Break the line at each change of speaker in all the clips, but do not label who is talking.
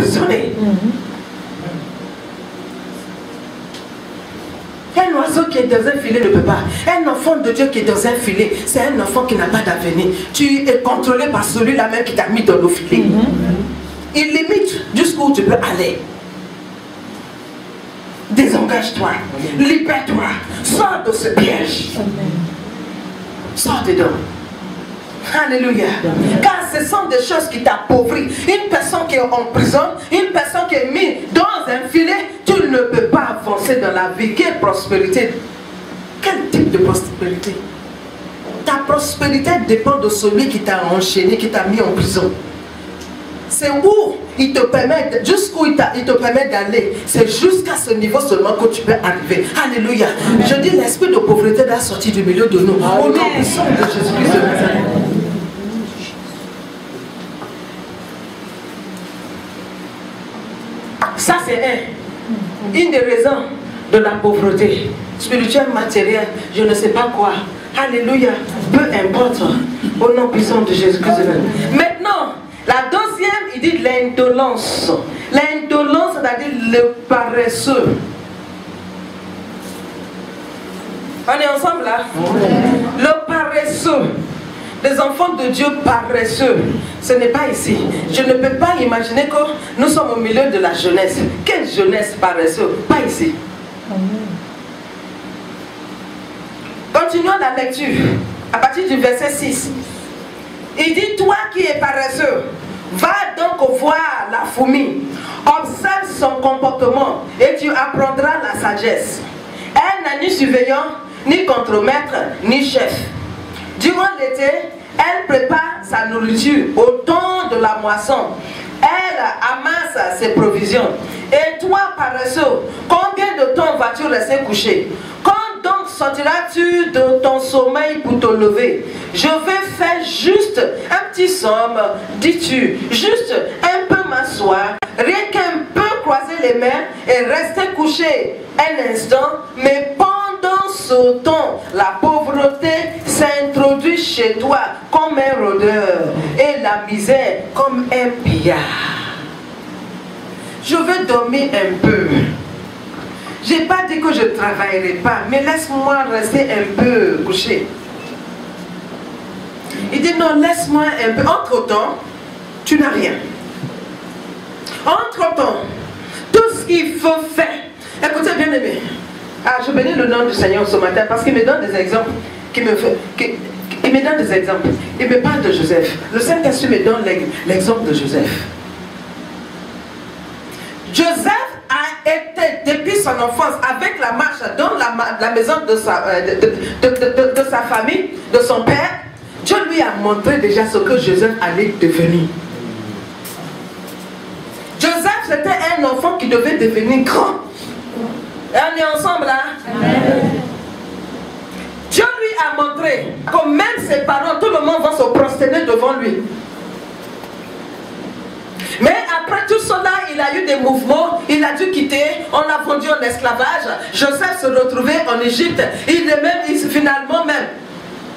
emprisonné. Un oiseau qui est dans un filet ne peut pas. Un enfant de Dieu qui est dans un filet, c'est un enfant qui n'a pas d'avenir. Tu es contrôlé par celui-là même qui t'a mis dans le filet. Il limite jusqu'où tu peux aller. Désengage-toi, libère-toi, sors de ce piège. Sors dedans. Alléluia. Car ce sont des choses qui t'appauvrissent. Une personne qui est en prison, une personne qui est mise dans un filet, tu ne peux pas avancer dans la vie. Quelle prospérité? Quel type de prospérité? Ta prospérité dépend de celui qui t'a enchaîné, qui t'a mis en prison. C'est où il te permet, jusqu'où il te permet d'aller. C'est jusqu'à ce niveau seulement que tu peux arriver. Alléluia. Je dis l'esprit de pauvreté doit sortir du milieu de nous. Au nom puissant de Jésus-Christ de Nazareth. Ça c'est une des raisons de la pauvreté spirituelle, matérielle, je ne sais pas quoi. Alléluia. Peu importe. Au nom puissant de Jésus-Christ de Nazareth. Maintenant, la deuxième, il dit l'indolence. L'indolence, c'est-à-dire le paresseux. On est ensemble là? Le paresseux. Les enfants de Dieu paresseux, ce n'est pas ici. Je ne peux pas imaginer que nous sommes au milieu de la jeunesse. Quelle jeunesse paresseuse? Pas ici. Continuons la lecture. À partir du verset 6. Il dit, toi qui es paresseux, va donc voir la fourmi, observe son comportement et tu apprendras la sagesse. Elle n'a ni surveillant, ni contremaître, ni chef. Durant l'été, elle prépare sa nourriture au temps de la moisson. Elle amasse ses provisions. Et toi, paresseux, combien de temps vas-tu rester couché? Quand donc sortiras-tu de ton sommeil pour te lever? Je vais faire juste un petit somme, dis-tu, juste un peu m'asseoir, rien qu'un peu croiser les mains et rester couché un instant, mais pendant ce temps, la pauvreté s'introduit chez toi comme un rôdeur et la misère comme un pillard. Je vais dormir un peu. Je n'ai pas dit que je ne travaillerai pas, mais laisse-moi rester un peu couché. Il dit non, laisse-moi un peu. Entre-temps, tu n'as rien. Entre-temps, tout ce qu'il faut faire. Écoutez bien aimé. Ah, je bénis le nom du Seigneur ce matin parce qu'il me donne des exemples. Il me donne des exemples. Il me parle de Joseph. Le Saint-Esprit me donne l'exemple de Joseph. Joseph a été, depuis son enfance, avec la marche dans la maison de sa famille, de son père, Dieu lui a montré déjà ce que Joseph allait devenir. Joseph, c'était un enfant qui devait devenir grand. Et on est ensemble là. Dieu lui a montré que même ses parents, tout le monde va se prosterner devant lui. Mais après tout cela, il a eu des mouvements, il a dû quitter, on l'a vendu en esclavage. Joseph se retrouvait en Égypte, il est même, finalement même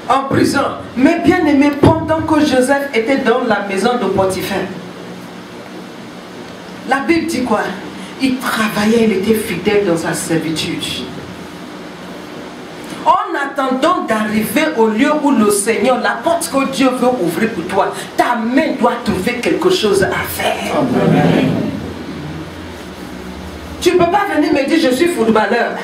en prison. Mais bien aimé, pendant que Joseph était dans la maison de Potiphar, la Bible dit quoi? Il travaillait, il était fidèle dans sa servitude. En attendant d'arriver au lieu où le Seigneur, la porte que Dieu veut ouvrir pour toi, ta main doit trouver quelque chose à faire. Amen. Tu ne peux pas venir me dire je suis footballeur.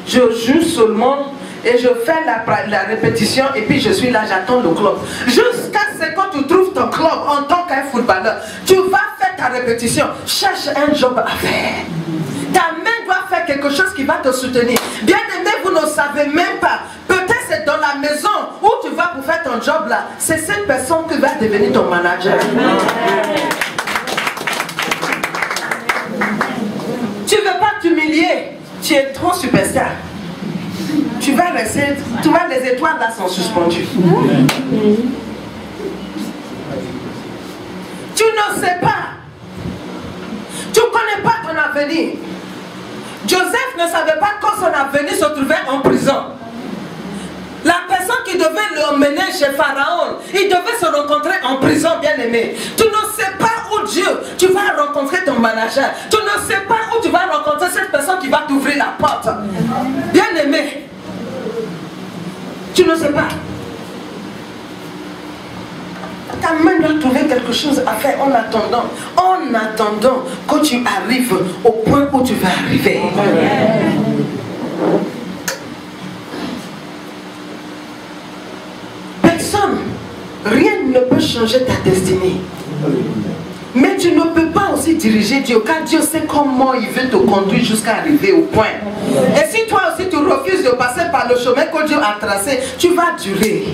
Je joue seulement et je fais la répétition et puis je suis là, j'attends le club. Jusqu'à ce que tu trouves ton club en tant qu'un footballeur, tu vas faire ta répétition. Cherche un job à faire. Ta main doit faire quelque chose qui va te soutenir. Bien aimé, vous ne savez même pas. Peut-être c'est dans la maison où tu vas pour faire ton job là. C'est cette personne qui va devenir ton manager. Tu ne veux pas t'humilier. Tu es trop superstar. Tu vas rester, tu vois, les étoiles là sont suspendues. Tu ne sais pas. Tu ne connais pas ton avenir. Joseph ne savait pas que son avenir se trouvait en prison. La personne qui devait l'emmener chez Pharaon, il devait se rencontrer en prison, bien aimé. Tu ne sais pas où Oh Dieu, tu vas rencontrer ton manager. Tu ne sais pas où tu vas rencontrer cette personne qui va t'ouvrir la porte. Bien aimé, tu ne sais pas. Ta main doit trouver quelque chose à faire en attendant que tu arrives au point où tu vas arriver. Personne, rien ne peut changer ta destinée. Mais tu ne peux pas aussi diriger Dieu, car Dieu sait comment il veut te conduire jusqu'à arriver au point. Et si toi aussi tu refuses de passer par le chemin que Dieu a tracé, tu vas durer.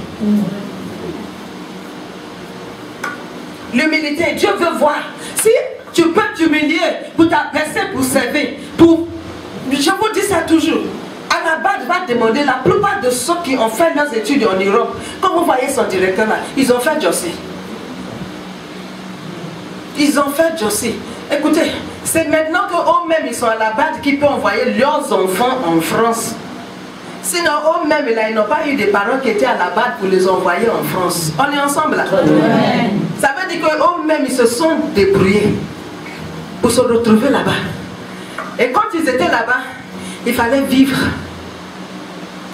L'humilité, Dieu veut voir. Si tu peux t'humilier pour t'abaisser, pour servir, je vous dis ça toujours. Alabad va demander, la plupart de ceux qui ont fait leurs études en Europe, comme vous voyez son directeur là, ils ont fait Jossi. Ils ont fait Jossi. Écoutez, c'est maintenant qu'eux-mêmes ils sont à Alabad qui peuvent envoyer leurs enfants en France. Sinon, eux-mêmes, ils n'ont pas eu des parents qui étaient à la base pour les envoyer en France. On est ensemble là. Ouais. Ça veut dire qu'eux-mêmes, ils se sont débrouillés pour se retrouver là-bas. Et quand ils étaient là-bas, il fallait vivre.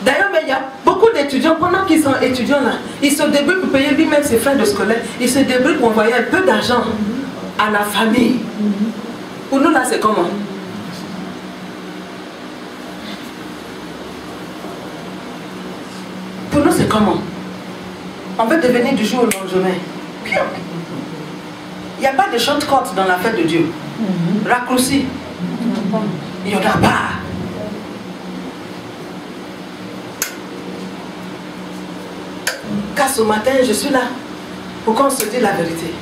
D'ailleurs, il y a beaucoup d'étudiants, pendant qu'ils sont étudiants là, ils se débrouillent pour payer lui-même ses frais de scolaire. Ils se débrouillent pour envoyer un peu d'argent à la famille. Pour nous là, c'est comment? Pour nous, c'est comment? On veut devenir du jour au lendemain. Il n'y a pas de shortcut dans l'affaire de Dieu. Raccourci. Il n'y en a pas. Car ce matin, je suis là pour qu'on se dise la vérité.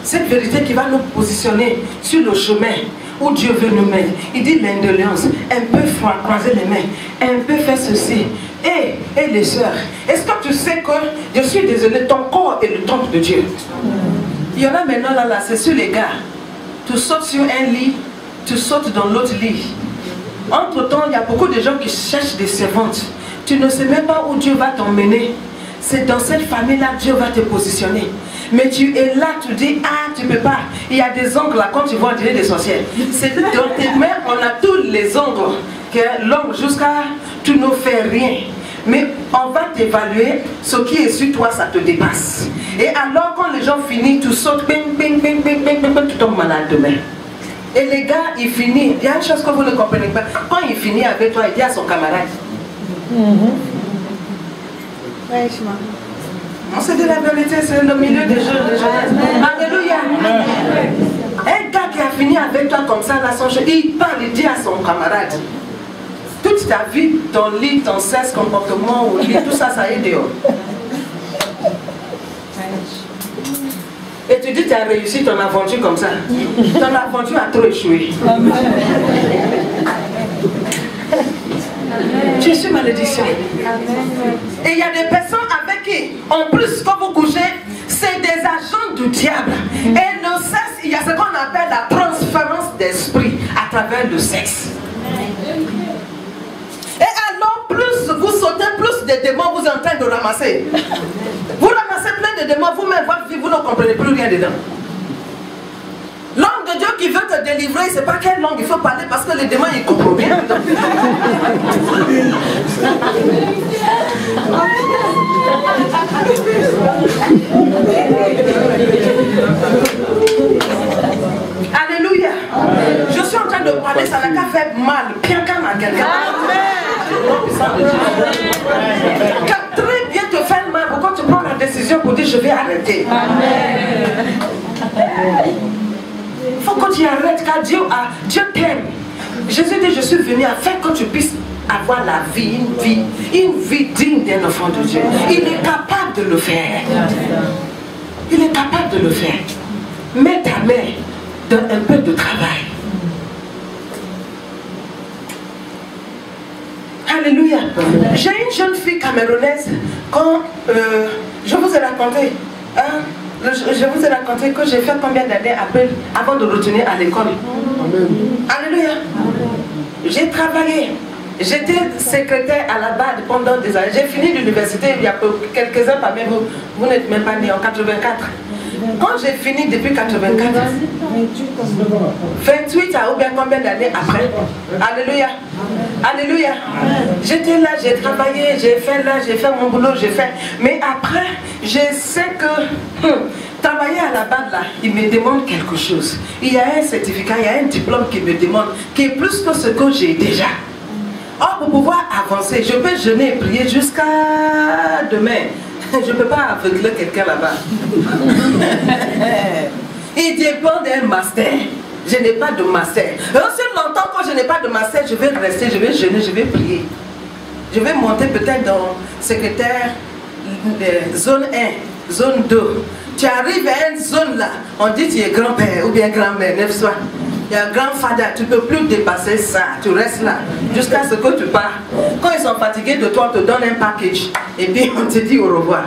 Cette vérité qui va nous positionner sur le chemin où Dieu veut nous mettre. Il dit l'indolence, un peu croiser les mains, un peu faire ceci. Et les sœurs, est-ce que tu sais que, je suis désolé, ton corps est le temple de Dieu? Il y en a maintenant là, c'est sur les gars. Tu sautes sur un lit, tu sautes dans l'autre lit. Entre-temps, il y a beaucoup de gens qui cherchent des servantes. Tu ne sais même pas où Dieu va t'emmener. C'est dans cette famille-là que Dieu va te positionner. Mais tu es là, tu dis, ah, tu ne peux pas. Il y a des ongles là, quand tu vois dire des sorcières. C'est dans tes mains, on a tous les ongles. L'ongle jusqu'à, tu ne fais rien. Mais on va t'évaluer, ce qui est sur toi, ça te dépasse. Et alors, quand les gens finissent, tu sautes, ping, ping, ping, ping, ping, ping, tu tombes malade demain. Et les gars, ils finissent. Il y a une chose que vous ne comprenez pas. Quand il finit avec toi, il dit à son camarade. On se dit la vérité, c'est le milieu des jeunes, des jeunesses. Alléluia. Un gars qui a fini avec toi comme ça, là, il parle, il dit à son camarade. Toute ta vie, ton lit, ton sexe, comportement au lit, tout ça, ça est dehors. Et tu dis, tu as réussi ton aventure comme ça. Ton aventure a trop échoué. Tu es sur malédiction. Et il y a des personnes avec qui, en plus, quand vous couchez, c'est des agents du diable. Et le sexe, il y a ce qu'on appelle la transférence d'esprit à travers le sexe. Et alors, plus vous sautez, plus de démons vous êtes en train de ramasser. Vous ramassez plein de démons, vous-même, votre vie, vous ne comprenez plus rien dedans. Langue de Dieu qui veut te délivrer, c'est pas quelle langue il faut parler parce que les démons ils comprennent rien dedans. Alléluia. Je suis en train de parler, ça n'a qu'à faire mal. Quelqu'un à quelqu'un. Très bien te faire mal. Pourquoi tu prends la décision pour dire je vais arrêter? Il faut que tu arrêtes car Dieu t'aime. Jésus dit je suis venu afin que tu puisses avoir la vie, une vie digne d'un enfant de Dieu. Il est capable de le faire. Il est capable de le faire. Mets ta main dans un peu de travail. Alléluia. J'ai une jeune fille camerounaise quand je vous ai raconté. Je vous ai raconté que j'ai fait combien d'années avant de retourner à l'école. Alléluia. J'ai travaillé. J'étais secrétaire à la BAD pendant des années. J'ai fini l'université il y a quelques ans parmi vous. Vous n'êtes même pas né en 84. Quand j'ai fini depuis 84, 28 à ou bien combien d'années après? Alléluia. Alléluia. J'étais là, j'ai travaillé, j'ai fait là, j'ai fait mon boulot, j'ai fait. Mais après, je sais que travailler à la base là, il me demande quelque chose. Il y a un certificat, il y a un diplôme qui me demande, qui est plus que ce que j'ai déjà. Or, pour pouvoir avancer, je peux jeûner et prier jusqu'à demain. Je ne peux pas aveugler quelqu'un là-bas. Il dépend d'un master. Je n'ai pas de master. Et aussi longtemps que je n'ai pas de master, je vais rester, je vais jeûner, je vais prier. Je vais monter peut-être dans secrétaire zone 1, zone 2. Tu arrives à une zone là, on dit tu es grand-père ou bien grand-mère, neuf soirs. Il y a un grand fada, tu ne peux plus dépasser ça, tu restes là jusqu'à ce que tu pars. Quand ils sont fatigués de toi, on te donne un package et puis on te dit au revoir.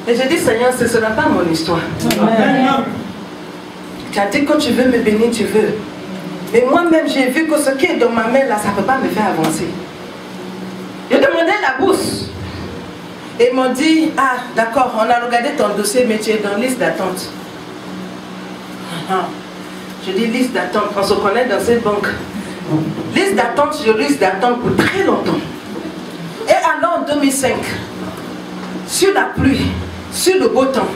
Et je dis Seigneur, ce ne sera pas mon histoire. Amen. Tu as dit que tu veux me bénir, tu veux. Mais moi-même, j'ai vu que ce qui est dans ma main là, ça ne peut pas me faire avancer. J'ai demandé la bourse. Et ils m'ont dit, ah d'accord, on a regardé ton dossier, mais tu es dans liste d'attente. Je dis liste d'attente, on se connaît dans cette banque. Liste d'attente, je risque d'attendre pour très longtemps. Et alors en 2005, sur la pluie, sur le beau temps,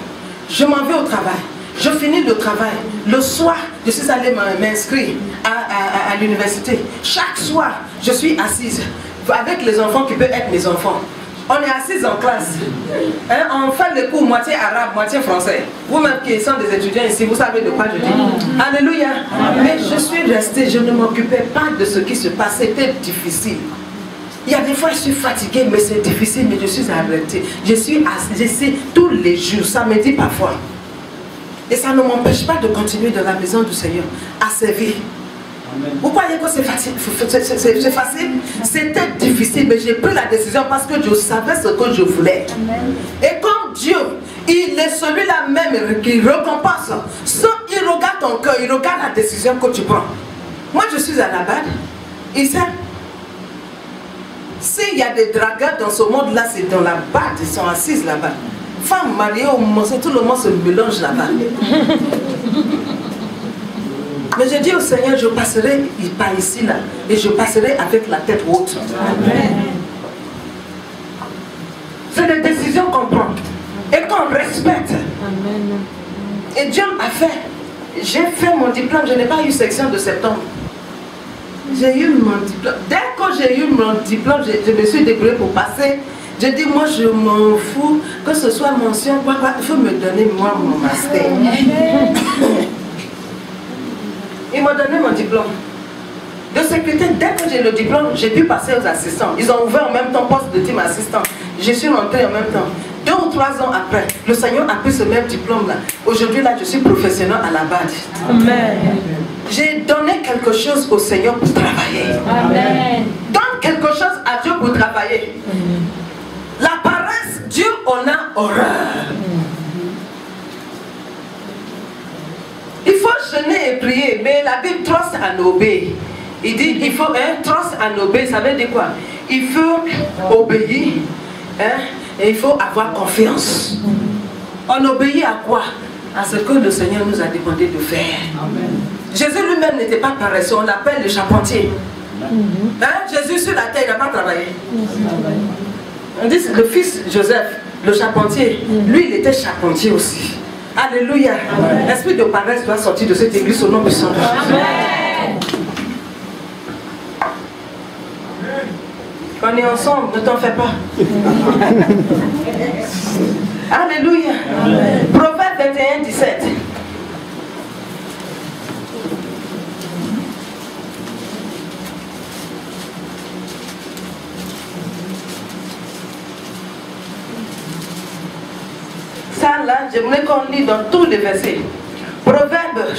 je m'en vais au travail. Je finis le travail. Le soir, je suis allée m'inscrire à l'université. Chaque soir, je suis assise avec les enfants qui peuvent être mes enfants. On est assis en classe. Hein, on fait les cours moitié arabe, moitié français. Vous-même qui êtes des étudiants ici, vous savez de quoi je dis. Alléluia. Mais je suis restée, je ne m'occupais pas de ce qui se passait. C'était difficile. Il y a des fois, je suis fatiguée, mais c'est difficile, mais je suis arrêtée. Je suis assise tous les jours, samedi parfois. Et ça ne m'empêche pas de continuer dans la maison du Seigneur, à servir. Vous croyez que c'est facile? C'est facile? C'était difficile, mais j'ai pris la décision parce que je savais ce que je voulais. Amen. Et comme Dieu, il est celui-là même qui récompense. Il regarde ton cœur, il regarde la décision que tu prends. Moi, je suis à la base. Il sait. S'il y a des dragueurs dans ce monde-là, c'est dans la base, ils sont assises là-bas. Femmes mariées au monde, tout le monde se mélange là-bas. Mais je dis au Seigneur, je passerai par ici là, et je passerai avec la tête haute. Amen. C'est des décisions qu'on prend et qu'on respecte. Amen. Et Dieu m'a fait. J'ai fait mon diplôme, je n'ai pas eu section de septembre. J'ai eu mon diplôme. Dès que j'ai eu mon diplôme, je me suis débrouillée pour passer. Je dis, moi je m'en fous, que ce soit mention, quoi, il faut me donner moi mon master. Ils m'ont donné mon diplôme de secrétaire. Dès que j'ai le diplôme, j'ai pu passer aux assistants. Ils ont ouvert en même temps poste de team assistant. Je suis rentrée en même temps. 2 ou 3 ans après, le Seigneur a pris ce même diplôme là. Aujourd'hui là, je suis professionnel à la base. Amen. J'ai donné quelque chose au Seigneur pour travailler. Amen. Donne quelque chose à Dieu pour travailler. La paresse, Dieu en a horreur. Il faut jeûner et prier, mais la Bible trust and obey. Il dit, il faut trust and obey, ça veut dire quoi? Il faut obéir, hein, et il faut avoir confiance. On obéit à quoi? À ce que le Seigneur nous a demandé de faire. Amen. Jésus lui-même n'était pas paresseux, on l'appelle le charpentier. Hein? Jésus sur la terre, il n'a pas travaillé. On dit le fils Joseph, le charpentier, lui il était charpentier aussi. Alléluia. L'esprit de paresse doit sortir de cette église au nom puissant de Jésus. On est ensemble, ne t'en fais pas. Alléluia. Proverbe 21, 17. Ça là, j'aimerais qu'on lit dans tous les versets. Proverbe